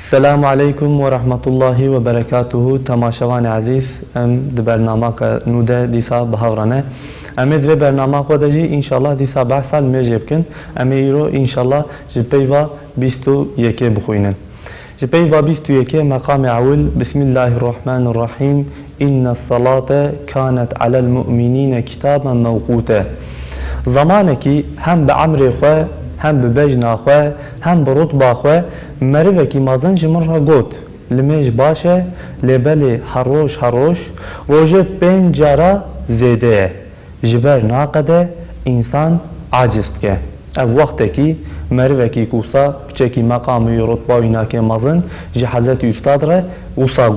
السلام عليكم ورحمة الله وبركاته. تماشاوان عزيز ام د برنامه نوده دیسا بهورانه امید و برنامه خود جی انشالله دیسا بحثال میجه بکن امیرو انشالله جپیوا 21 بخوینن. جپیوا 21 مقام اول بسم الله الرحمن الرحیم ان الصلاة كانت على المؤمنين كتابا موقوتا. زمانه کی هم به امر خو هم به بجنا خو هم به رتبه خو مروه کی مازن جمر را گوت لمیج باشه لبلی هروش روژه پنجارا زیده جبر ناقده انسان عاجست که او وقت کی مروه کی کوسا بچه مقامی رتبه اینا که مازن جه حضرت استاد را اوسا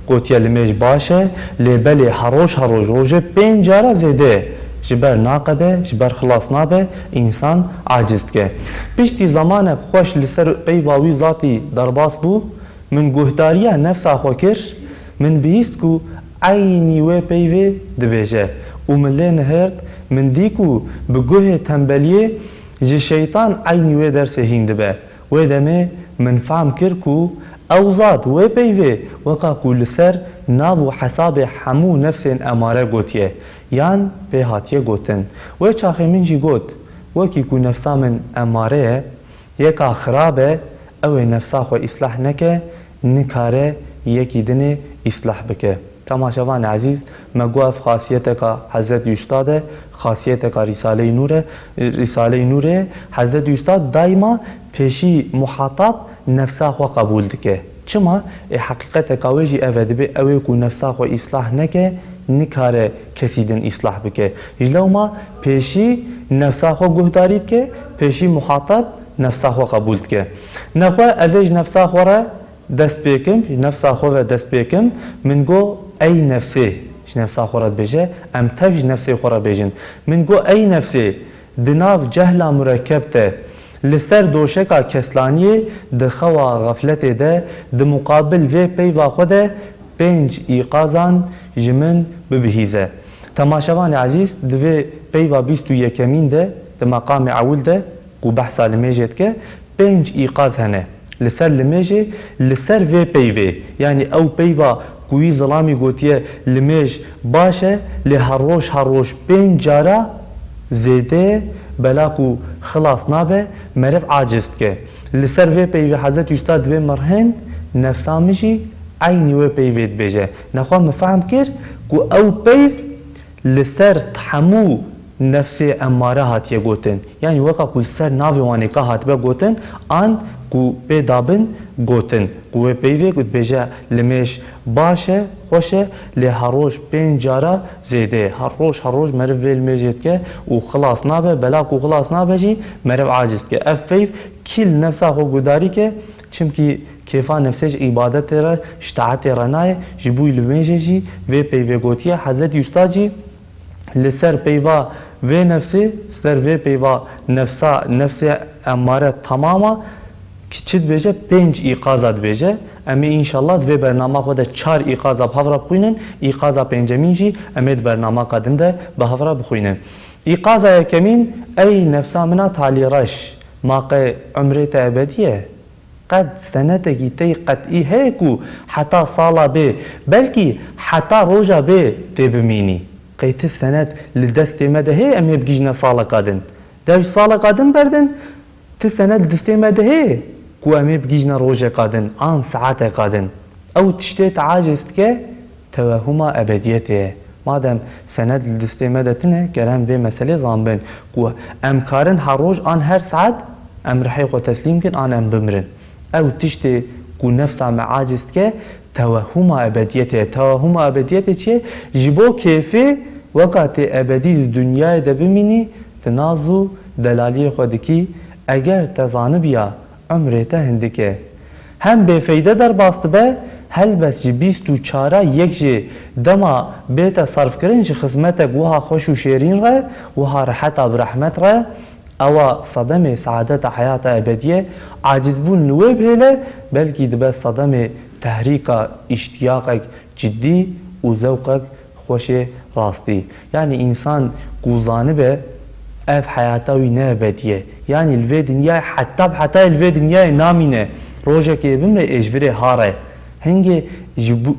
گوتیه لمیج باشه لبلی هروش روژه پنجارا زیده جبر ناقده جبر خلاص نابه انسان عاجز که پیشتی زمان خوش لسر پیواوی ذاتی درباس بو من گهداریه نفس آخوا کر من بیست کو عینی و پیوه دبیجه و من لین هرد من دیکو بگوه تنبلیه جه شیطان عینی و درسه هینده به و دمه من فهم کر کو اوزاد و پیوه وقا کو لسر نابو حساب همو نفس اماره گوتیه یان به هاتیه گوتن و چاخه من جی گوت وکی کو نفسا من اماره یکا خرابه او نفسا خو اصلاح نکه نکاره یکی دنه اصلاح بکه. تماشاوان عزیز مگوف خاصیت کا حضرت استاد خاصیت کا رساله نوره حضرت استاد دائما پیشی مخاطب نفسا خو قبول دکه چما حقیقت کاویجی اوه به اوه کو نفسا خو اصلاح نکه نکاره کسی دن اصلاح بکه اجلو ما پیشی نفسا خو گهدارید که پیشی مخاطب نفسا خو قبول که نخواه اویج نفسا خو را دست بیکم نفسا خو را دست بیکم من گو ای نفسه نفسا خو را بجه ام تفج نفسه خو را بجن من گو ای نفسه دناف جهلا مرکب ته لسر دوشکا کسلانی دخوا غفلت ده د مقابل و پیوا خود پنج ایقازان جمن ببهیزه. تماشاوان عزیز دوی پیوا 21 ده د مقام اول ده قو بحثا لمیجد که پنج ایقاز هنه لسر لمیجه لسر و پیوه یعنی او پیوا کوی ظلامی گوتیه لمیج باشه هر روش پنج جارا زیده بلاکو خلاص نابه مرف عاجز که لسر و پیوه حضرت استاد و مرهن نفسامشی عینی و پیوید بیجه نخواه مفهم کر که او پیو لسر تحمو نفس اماره هاتیه گوتن یعنی وقا که لسر ناوی وانکا هاتبه گوتن آن که پی دابن گوتن که پیوی که بیجه لمیش باشه خوشه هر روز پنج جارا زیده هر روز مرف ویل میجید که او خلاص نابه بلا که خلاص نابه جی مرف عاجز که اف پیو کل نفسه خو گداری که چمکی کیفا نفسش عبادت را اشتاعت را نای جبوی لمیجه جی و پیوی گوتیه حضرت استاد جی لسر پیوا و نفسه سر و پیوا نفس اماره تماما که چید بیجه پنج ایقازات بیجه امی انشالله دوی برنامه خود 4 ایقازا بحورا بخوینن ایقازا پنجمین جی امید برنامه قدم ده بحورا بخوینن ایقازا یکمین ای نفسا منا تالی رش ماقع عمرت ابدیه قد سنتکی تی قطعی ہے کو حتی سالا بی بلکی حتی روژا بی تی بمینی قیت سنت لدست مده ہے امی بگیجنا سالا قادن دوی سالا قادن بردن تی سنت لدست مده ہے کو امی بگیجنا روژا قادن آن ساعت قادن او تشتیت عاجست که توهما ابدیته مادم سند لدست مده تنه کرم به مسئله زنبن کو امکارن هر روز آن هر ساعت ام رحیق و تسلیم کن آن ام بمرن او تشتی کو نفسا معاجز که توهم ابدیته چیه؟ جبو کیفی وقت ابدی دنیای ده بمینی تنازو دلالی خودکی اگر تزانه بیا عمرته هندکه هم بفیده در باست به هل بس جی 24 یک جی دما بیت صرف کرن جی خدمتک وها خوش و شیرین ره وها راحت برحمت ره او صدم سعادت حیات ابدیه عاجز بون نوی بهله بلکی دبه صدم تحریک اشتیاقک جدی و ذوقک خوش راستی یعنی انسان گوزانه به اف حیاتاوی نه ابدیه یعنی الوی دنیای حتی الوی دنیای نامینه روجه که بمره اجوره هاره هنگی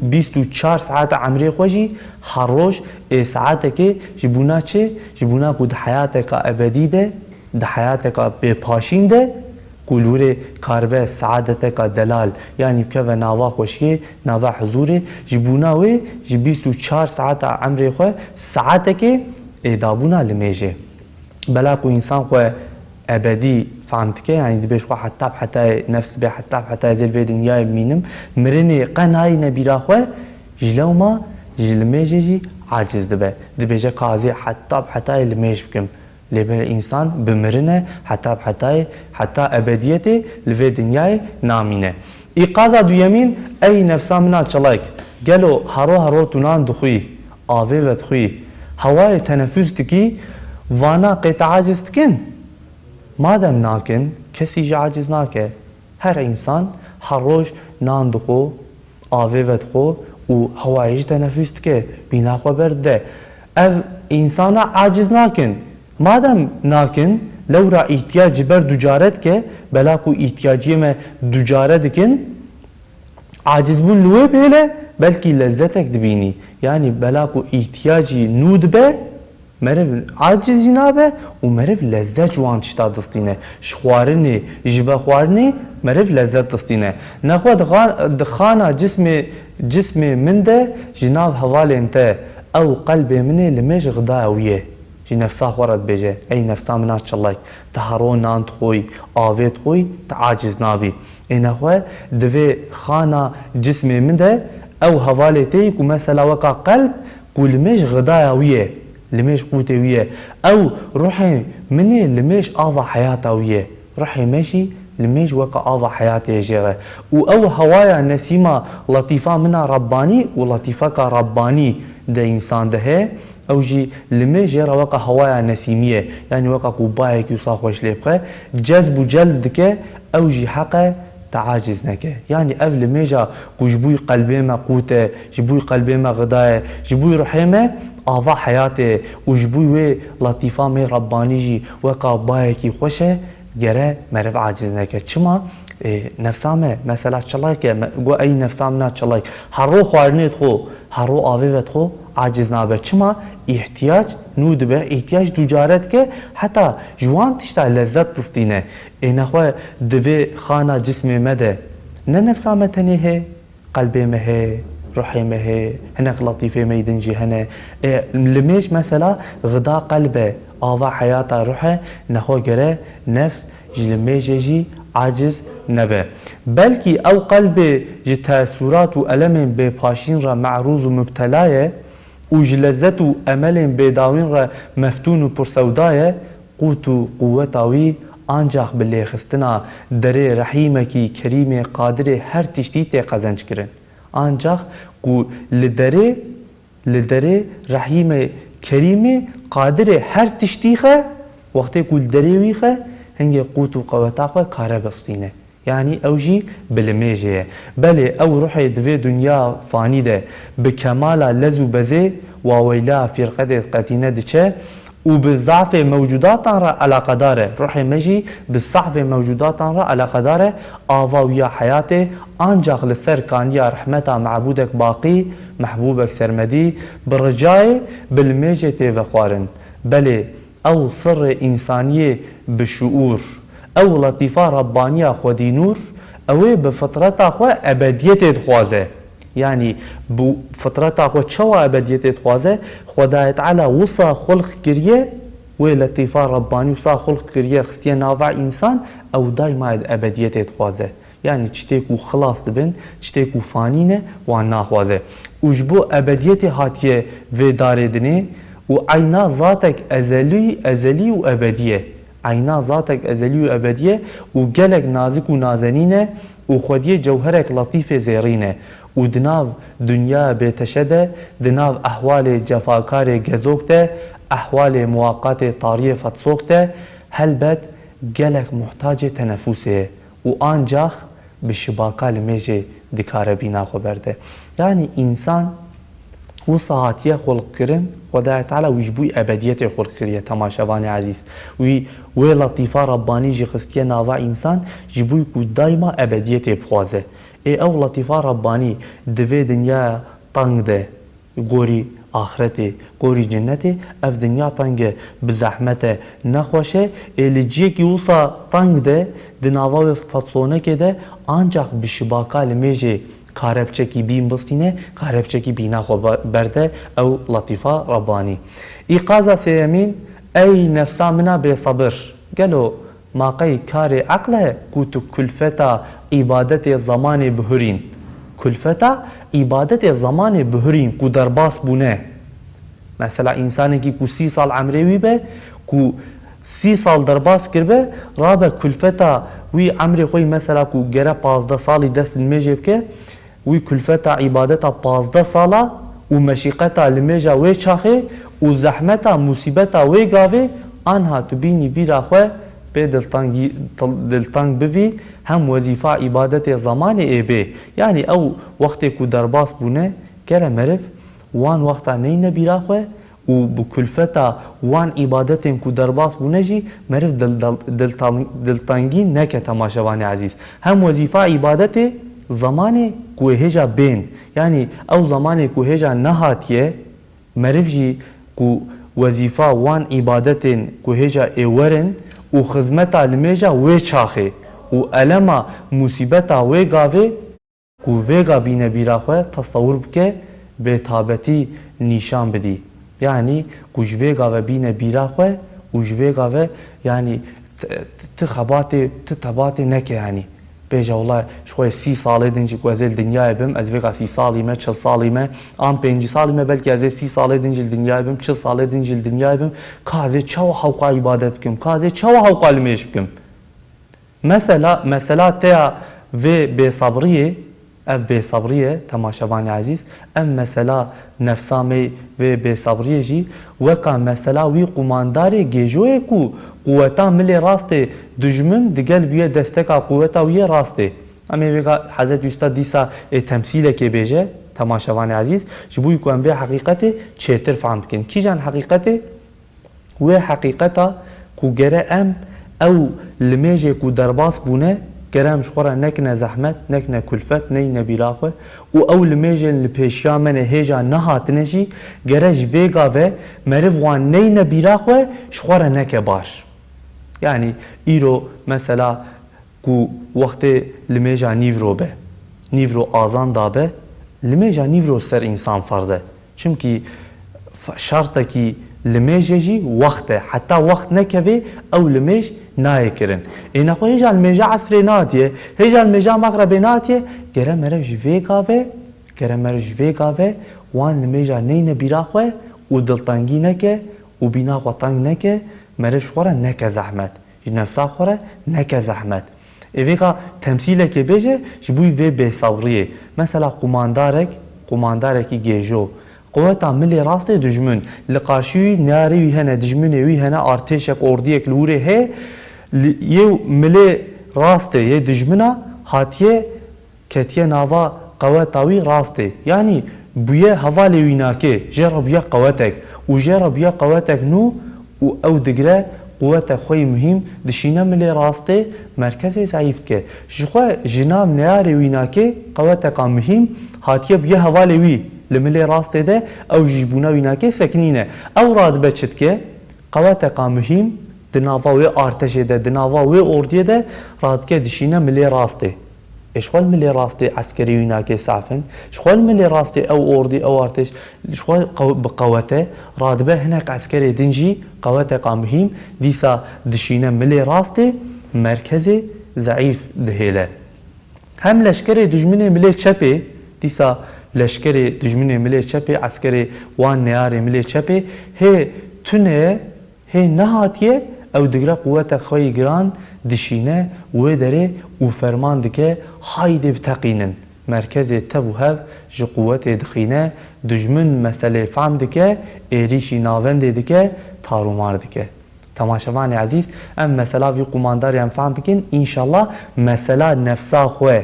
24 ساعت عمری خوشی هر روز ساعت که جبونا چه جبونا کو ده حیات کا ابدی ده ده حیات کا بپاشین ده کلور کاربه سعادت کا دلال یعنی که و نوا خوشی نوا حضور جبونا و 24 ساعت عمری خو ساعت که ادابونا لمیجه بلا کو انسان خو ابدی فهمت که یعنی بیش خو حتی نفس به حتی دل به دنیا مینم مرنی قنای نبیرا خو جلو ما جلمیجی عاجز دبه دبیجه قاضی حتی لمیج بکم لبه انسان بمرنه حتی ابدیتی لبه دنیای نامینه ایقاظا دویمین ای نفسا منا چلاک گلو هرو تونان دخوی آوه و دخوی هوای تنفس تکی وانا قیت عاجز تکن مادم ناکن کسی عاجز ناکه هر انسان هر روز نان دخو آوه و دخو و هوایش تنفس تکه بینا خو برده اف انسان عاجز ناکن مادم ناکن لو را احتیاج بر دجارت که بلا کو احتیاجی میں دجارت کن عاجز بون لوه بهله بلکی لذتک دبینی یعنی بلا کو احتیاجی نود به مرف عاجزی نابه و مرف لذت جوان چتا دستینه شخوارنی جبه خوارنی مرف لذت دستینه نخواه دخانا جسم من ده جناب حوال انته او قلب منه لمش غداویه جی نفسا خورد بجه ای نفسا منا چلاک تهرو نانت خوی آویت خوی تعاجز نابی این خواه دوی خانا جسم من ده او حواله تی که مثلا وکا قلب که لمش غداویه لمش قوتویه او روحي مني لمش آوا حياتوية روحي ماشي لمش وقع آوا حياتي جيغة او هوايا نسيمة لطيفة منا رباني ولطيفة كرباني ده انسان ده او جي لمش جيرا وقع هوايا نسيمية يعني وقع قبايك يصاخوش ليبقى جذب جلب دكه او جي حقه تعاجز نکه یعنی اول میجا جبوی قلبی ما قوته جبوی قلبی ما غدای جبوی روحی ما آوا حیاته و جبوی و لطیفه می ربانی جی و قابای کی خوشه گره مرف عاجز نکه چما نفسامه مثلا چلای که گو ای نفسامنا چلای هر رو خوارنیت خو هر رو آویت خو عاجز نابه چما احتیاج نود به احتیاج تجارت که حتی جوان تشتا لذت تستینه این خواه دوی خانا جسم مده نه نفسامه تنیه قلبی مه روحي ما هي هناك لطيفة ما يدنجي هنا لميش مثلا غذاء قلبه آوا حياته روحه نخو جره نفس جلميش جي عاجز نبه بلكي او قلبه جي تأثيرات و ألم بپاشين را معروض و مبتلايه و جلزت و أمل بداوين را مفتون و پرسودايه قوت و قوتاوي ancak بالله خستنا دره رحيمكي كريم قادر هر تشتي قزنج کرن ancak ku lidere rahime kerime qadire her tiştiğe vakti ku lidere vihe henge qutu qavata kare bastine yani evji bilmeje beli ev ruhi dve dünya fani de bi kemala lezu beze ve veyla firqat qatine diçe وبالضعف موجودات را علاقه داره روح مجی بالصعب موجودات را علاقه داره آوا ویا حیات آنجاق لسر کانیا رحمتا معبودک باقی محبوبک سرمدی برجای بالمجی تیوخوارن بله او سر انسانیه بشعور او لطیفه ربانیه خودی نور او بفطرتا خو ابدیت خوازه يعني بفترات اخو تشوا ابديت خوازه خدای تعالی وصا خلق كريه ولطيفه رباني وصا خلق كريه خستيه نافع انسان او دايما ابديت خوازه يعني تشتيكو خلاص دبن تشتيكو فانينه وانا خوازه وجبو ابديت هاتيه و داردني وعينا ذاتك ازلي وابديه عينا ذاتك ازلي وابديه وجلك نازك ونازنينه وخديه جوهرك لطيفه زيرينه و دناو دنیا بتشده دناو احوال جفاکار گزوکته احوال مواقعات طاریه فتسوکته هلبت گلک محتاج تنفسه و آنجاخ به شباکال میجه دکاره بینا خو برده یعنی انسان و ساعتیه خلق کرن خدای تعالی ویش بوی ابدیت خلق کریه تماشاوان عزیز وی لطیفه ربانی جی خستیه ناوا انسان جی بوی کو دایما ابدیت بخوازه او لطیفه ربانی دوی دنیا تنگ ده گوری آخرته گوری جنته اف دنیا تنگ بزحمته نخوشه لجیه کی وصا تنگ ده دناوا فصلونه که ده ancak بشباکا لمیجه کاربچه کی بین بستینه کاربچه کی بینا خو برده او لطیفه ربانی ایقازا سیمین ای نفسا منا به صبر گلو ماقی کار عقله کوتو کلفتا عبادت زمان بهرین کلفتا عبادت زمان بهرین کو درباس بونه مثلا انسانی کی کو 30 سال عمری به کو 30 سال درباس کربه رابه کلفتا وی عمری خوی مثلا کو گره 15 سالی دست میجب که وی کلفتا عبادتا 15 سالا و مشیقتا لمیجا وی چاخه و زحمتا مصیبتا وی گاوه آنها تبینی بیرا خواه به دلتنگ بوی هم وظیفه عبادت زمان ای به یعنی او وقتی که درباس بونه گره مرف وان وقتا نین بیرا خواه و بکلفتا وان عبادتین که درباس بونه جی مرف دلتنگی نکه تماشاوان عزیز هم وظیفه عبادت زمان که هجا بین یعنی او زمان که هجا نهاتیه مرف جی که وظیفه وان عبادتین که هجا ایورن و خدمتا لمیجا وی چاخه و علما مصیبتا وی گاوه که وی گابینه بیرا خواه تصور بکه به تابتی نشان بدی یعنی که جوی گاوه بینه بیرا خواه و جوی گاوه یعنی تخباتی نکه یعنی بیجا والله شوی 30 ساله دنجی که ازل دنیای بم از ویگا 30 سالی ما 40 سالی ما 5 سالی ما بلکه از 30 ساله دنجی دنیای بم 40 ساله دنجی دنیای بم که چاو حوقا عبادت بکم که چاو حوقا لمیش بکم مثلا تیا و بصبریه اف بصبریه تماشاوان عزیز ام مثلا نفسامی و بصبریه جی وکا مثلا وی قماندار گیجوه کو قوتا ملی راست دجمن دگل بیه دستکا قوتا وی راسته اما ویگا حضرت استاد دیسا تمثیل که بیجه تماشاوان عزیز جبوی کو ام به حقیقت چهتر فهم کن کی جان حقیقت و حقیقتا کو گره ام او لمیجه کو درباس بونه گرم شخورا نکنه زحمت نکنه کلفت نی نبیراخه و او لمیجه لپیشیا من هیجا نهات نجی گرش بیگا و مروان نی نبیراخه شخورا نکه باش یعنی ایرو مثلا کو وقت لمیجا نیورو به نیورو آزان دابه لمیجا نیورو سر انسان فرضه چونکی شرطه کی لمیجه جی وقته حتی وقت نکوه او لمیج نای کرن اینا خو هیچ المیجا عصر ناتیه هیچ المیجا مغرب ناتیه گره مرج ویگاوه وان لمیجا نین بیرا خو و دلتنگی نکه و بینا خو تنگ نکه مرج خوره نکه زحمت نفسا خوره نکه زحمت ایویگا تمثیل که بیجه جبوی وی بصوریه مثلا قماندارکی گیجو قوتا ملی راست دجمن لقاشوی ناری وی هنه دجمن وی هنه ارتشک اردیک لوره هه یه ملی راسته یه دجمنه هاتیه کتیه ناوا قوتاوی راسته یعنی بویه حوالی ویناکه جرب یا قوتک و جرب یا قوتک نو و او دگره قوت خوی مهم دشینه ملی راسته مرکز ضعیف که جخوا جناب نیاری ویناکه قوتک مهم هاتیه بویه حوالی وی لملی راسته ده او جیبونه ویناکه سکنینه او راد بچت که قوتک مهم دناوا و ارتشه ده دناوا و اردیه ده راد که دشینه ملی راسته اشغال ملی راسته عسکری ویناکه صافن اشغال ملی راسته او اردی او ارتش اشغال بقوته راد به هناك عسکری دنجی قوته قامهم دیسا دشینه ملی راسته مرکز ضعیف دهیله هم لشکری دجمن ملی چپه دیسا لشکری دجمن ملی چپه عسکری وان نیار ملی چپه هی تونه هی نهاتیه او دگره قوت خوی گران دشینه و داره و فرمان دکه هایده بتقینن مرکز تبو هف جو قوت دخینه دجمن مسئله فهم دکه ایریشی ناوند دکه تارومار دکه تماشاوان عزیز ام مثلا وی قمانداری هم فهم بکن انشالله مثلا نفسا خواه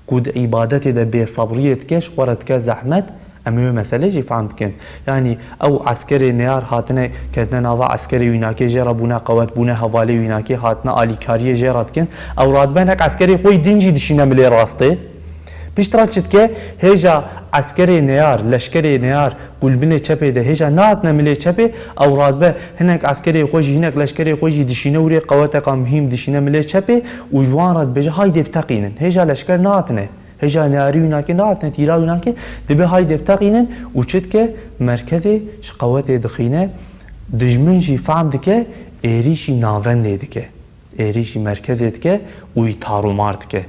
کود عبادت ده بی صبریت کش خورد که زحمت اما مسئله جی فهم بکن یعنی او عسکری نیار هاتنه کتنه ناوا عسکری ویناکی جرا بونه قوت بونه حوالی ویناکی هاتنه آلیکاری جرات کن او رادبنک عسکری خوی دینجی دشینه ملی راسته پیشترات چید که هیجا عسکری نیار لشکری نیار قلبین چپه ده هیجا نات نملی چپه او رادبه هنک عسکری خوشی هنک لشکری خوشی دشینه وری قوت مهم دشینه ملی چپه و جوان راد بجه های دفتقینن هیجا لشکر ناتنه هجا نیاری وناکه نات نتیرا وناکه دبی های دفتقینن و چید که مرکزی قوت دخینه دجمنشی فهم دکه ایریشی ناونده دکه ایریشی مرکزی دکه وی تارومار دکه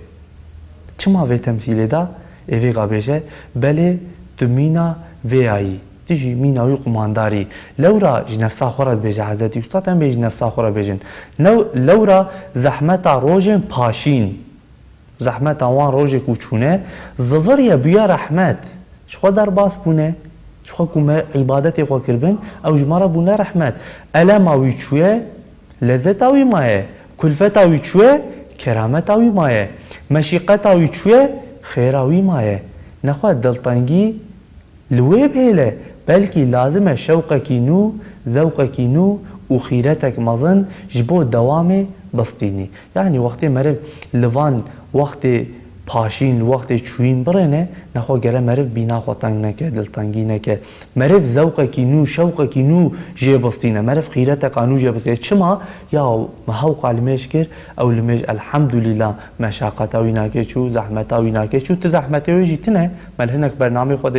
چما وی تمثیل دا اوی قابشه بله تو مینا وی آیی تیجی میناوی قمانداری لورا جنفسا خورد بیجه حضرت استاد هم بیج نفسا خورد بیجن لورا زحمتا روژن پاشین زحمت آوان روژ کوچونه زور یا بیا رحمت چخوا در باس بونه چخوا کم عبادت خوا کربن او جمارا بونه رحمت علم آوی چوه لذت آوی مایه کلفت آوی چوه کرامت آوی مایه مشیقت آوی چوه خیر آوی مایه نخوا دلتنگی لوی بهله بلکی لازمه شوقکی نو ذوقکی نو و خیرتک مظن جبو دوام بسطینی یعنی وقتی مرد لوان وقتی پاشین وقتی چوین برنه نخوا گره مرد بینا خوا تنگ نکه دلتنگی نکه مرد ذوق کی نو شوق کی نو جه بستینه مرد خیرت قانو جه بستینه چما یا محوق علمش کر او لمش الحمدلله مشاقت اوی نکه چو زحمت اوی نکه چو تو زحمت اوی جیتنه مل هنک برنامه خود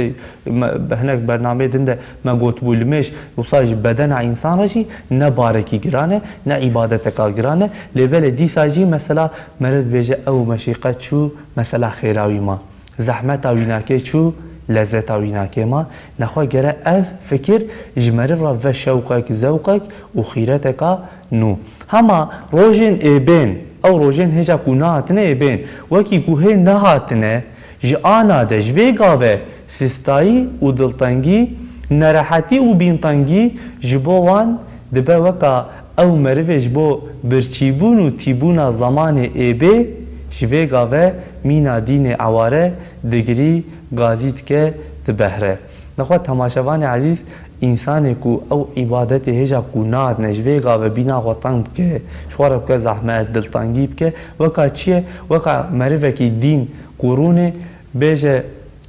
هنک برنامه دنده ما گوت بولمش وصاج بدن انسان رجی نه بارکی گرانه نه عبادت کا گرانه لول دی ساجی مثلا مرد بجه او مشیقت چو مثلا خیراوی ما زحمت اویناکه چو لذت اویناکه ما نخواه گره اف فکر جمره را و شوقک ذوقک و خیرتک نو هما روژن ایبین او روژن هجا کو نهاتنه ایبین وکی کوه نهاتنه جانا ده جوی گاوه سستایی و دلتنگی نراحتی و بینتنگی جبوان دبه وکا او مروه جبو برچیبون و تیبون زمان ایبه جوی گاوه مینا دین عواره دگری گازید که دبهره نخواه تماشاوان عزیز انسان کو او عبادت هجا کو ناد نجوی گاوه بینا غطان بکه شوار بکه زحمت دلتانگی بکه وکا چیه وکا مروه کی دین قرونه بیجه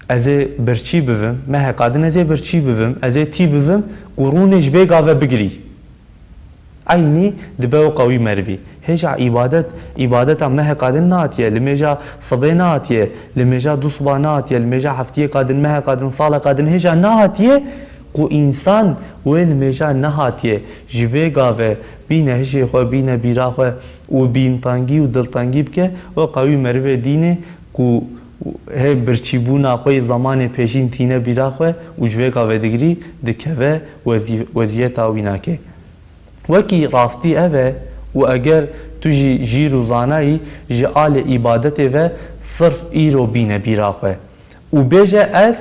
ازه برچی بوم مهقادن ازه برچی بوم ازه تی بوم قرونه جوی گاوه بگری عینی دبه قوی مروی هجا عبادت هم مه قادن ناتیه لمجا صبح ناتیه لمجا دو صبح ناتیه لمجا هفتیه قادن مه قادن سال قادن هجا ناتیه کو انسان ویل مجا نهاتیه جوه گاوه بینه هجی خو بینه بیرا خو و بین تانگی و دل تانگی بکه و قوی مروی دینه کو هی برچیبونا خوی زمان پیشین تینه بیرا خو و جوه گاوه دگری دکوه وضعیت آویناکه وکی راستی اوه و اگر تو جی روزانایی جی آل عبادت و صرف ایرو بینه بیرا خواه و بیجه از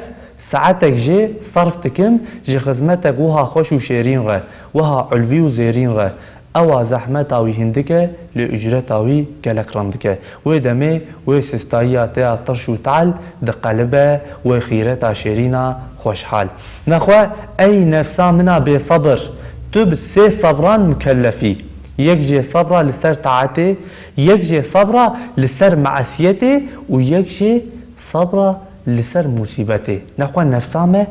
ساعتک جی صرف تکم جی خدمتک وها خوش و شیرین ره وها علوی و زیرین ره او زحمت آوی هندکه لأجرت آوی گلک رندکه و دمه و سستاییات ترش و تعال ده قلبه و خیرت شیرینا خوشحال نخواه ای نفسا منا بی صبر تو بسه صبران مکلفی یک جه صبره لسر طاعته یک جه صبره لسر معصیته و یک جه صبره لسر مصیبته نخواه نفسامه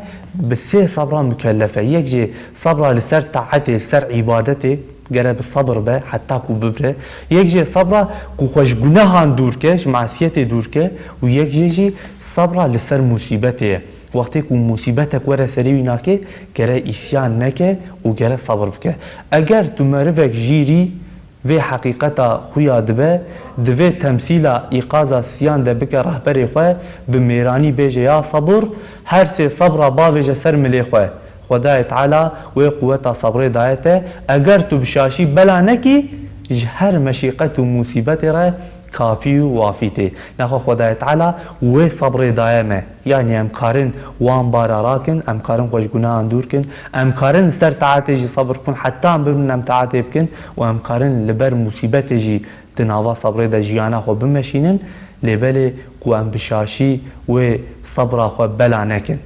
بسه صبره مکلفه یک جه صبره لسر طاعته لسر عبادته گره صبر به حتی کو ببره یک جه صبره کو خوش گناهان دور که معصیت دور که و یک جه صبره لسر مصیبته وقتی که مصیبتک وره سری ویناکه گره اسیان نکه و گره صبر بکه اگر تو مروک جیری و حقیقتا خویا دوه تمثیل ایقازا سیان ده بکه رهبری خواه بمیرانی بیجه یا صبر هر سه صبر باویجه سر ملی خواه خدای تعالی و قوتا صبر دایته اگر تو بشاشی بلا نکی هر مشیقت و مصیبت را کافی و وافیته نخوا خدای تعالی و صبر دائمه یعنی امکارن وان بارا راکن امکارن خوش گناه دور کن امکارن سر طاعته جی صبر کن حتی ام ببینم طاعته بکن و امکارن لبر مصیبت جی تناوا صبر دا جیانا خو بمشینن لبل قو ام بشاشی و صبر خو بلا نکن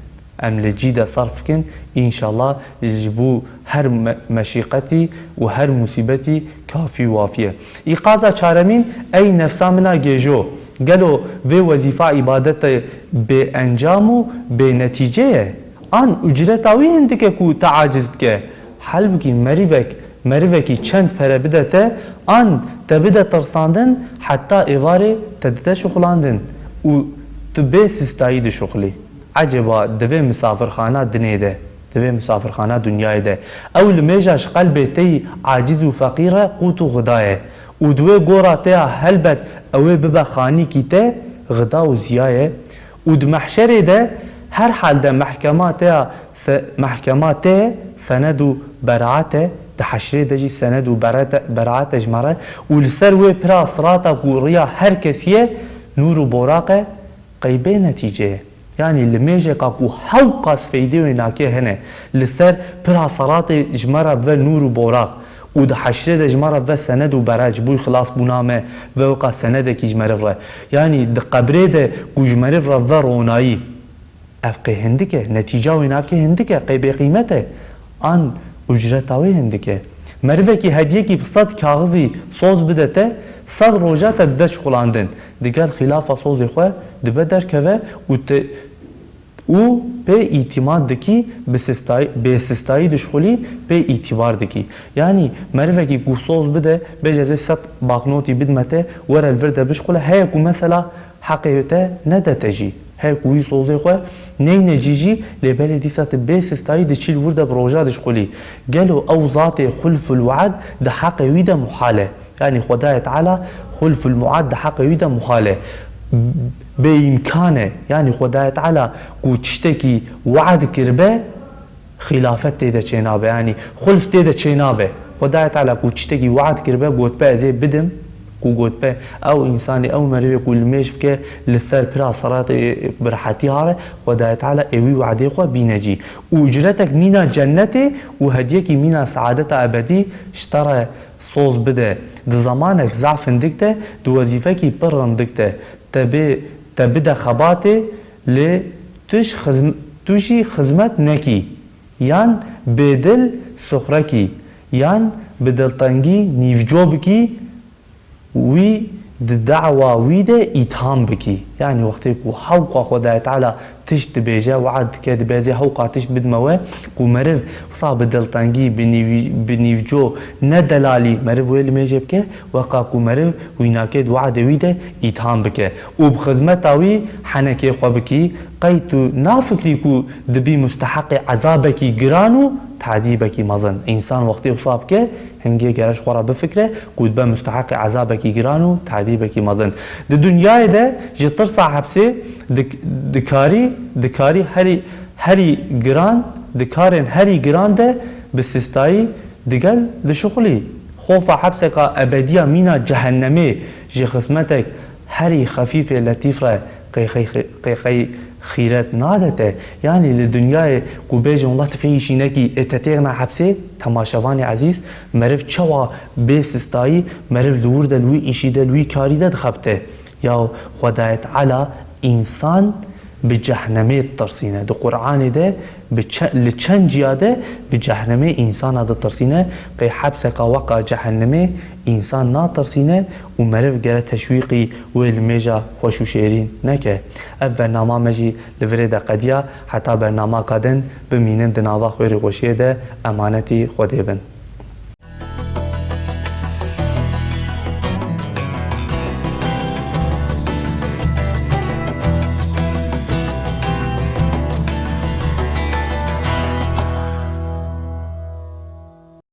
ام لجيدا صرف كن ان شاء الله يجبو هر مشيقتي وهر مصيبتي كافي وافيه. ايقاظا چارمين اي نفسا منا جيجو قالوا في وظيفه عبادت بانجامو بنتيجه ان اجرتاوي عندك كو تعاجزك حل بكي مريبكي چند پره بدته ان تبدا ترساندن حتى ايواري تدته شغلاندن و تبي سستايد شغلي عجبا دبي مسافرخانه دنيده دبي مسافرخانه دنياي ده او لميجاش قلبتي عاجز وفقيره قوت غدايه ودوي غوراتها هلبت او ببا خاني كيته غدا وزيايه ود محشر ده هر حال ده محكمات سند و براعته تحشري دجي سند و براعت اجمره ولسر و برا صراطه قوريا هر كسيه نور و براقه قيبه نتيجه يعني لميجه قاكو حوقاس فيدي ويناكي هنا لسر برا صراط اجمره و نور و براق و ده حشره ده اجمره و سند و براج بوي خلاص بنامه و وقا سند كي اجمره يعني ده قبره ده اجمره و روناي افقه هندكه نتيجه ويناكي هندكه قيبه قيمته ان اجرتاوی هندکه مروه کی هدیه کی بصد کاغذی سوز بدته صد روجات دش خلاندن دیگر خلاف سوز خو دبه در کوه او به اعتماد دکی به سستایی دشخولی به اعتبار دکی یعنی مروه کی کو سوز بده به جزه صد باقنوتی بدمته ور الورده بشخوله هي کو مثلا حقیقته ندتجی هر کوی سوزه خو نی نجیجی لبل دیسات بیس استاید چیل ورده بروجا دشخولی قالوا او ذات خلف الوعد ده حق ويده محاله يعني خدای تعالی خلف الموعد ده حق ويده محاله بامكانه يعني خدای تعالی کو چتکی وعد کربه خلافت ده چنابه يعني خلف ده چنابه خدای تعالی کو چتکی وعد کربه گوت به از بدم کو گوت به او انسانی او مریض کو لمیش که لسر پرا صلات برحتی هاره خدای تعالی اوی وعده خو بینجی اجرتک مینا جنته و هدیه کی مینا سعادت ابدی اشترى صوص بده ده زمانك ضعف اندكته دو وظيفه کی پر اندكته تبدا خباته ل توشي خدمت نکی یان بدل سخرکی یان بدل تنگی نیوجوب کی وی الدعوة ويدا إتهام بكي يعني وقتك وحوقا خدای تعالى تشت بيجا وعد كاد بيجا حوقا تشت بدموا ومرف صعب دلتانجي بنيفجو ندلالي مرف ويل ميجي بك وقا مرف ويناكد وعد ويدا إتهام بك وبخدمتاوي حنكي خو بكي قيتو نافكري كو دبي مستحق عذابك جرانو تعذيبك مظن انسان وقتي وصاب كه هنگي گرش خورا بفكره قد با مستحق عذابك جرانو تعذيبك مظن د دنيا ده جتر صاحبسي دكاري هري جران دكارن هري جران ده بسستاي دقل دشغلي خوف حبسك ابديه مينا جهنمي جي خصمتك هري خفيفه لطيفه قي خيرات نادته يعني للدنيا كوبيج الله تفيشي نكي اتتيغنا حبسي تماشاواني عزيز مرف چوا بيسستاي مرف لور دلوي اشي دلوي كاري ده دخبته يا خدايت على انسان بجهنمه ترسينه ده قرآن ده لچن جياده بجهنمه انسان ده ترسينه قي حبسك وقع جهنمه انسان نا ترسينه ومرف گره تشويقي والميجا خوشو شيرين نكه اب برنامه مجي لفريده قديا حتى برنامه قادن بمينن دناوا خويري خوشيه ده امانتي خديبن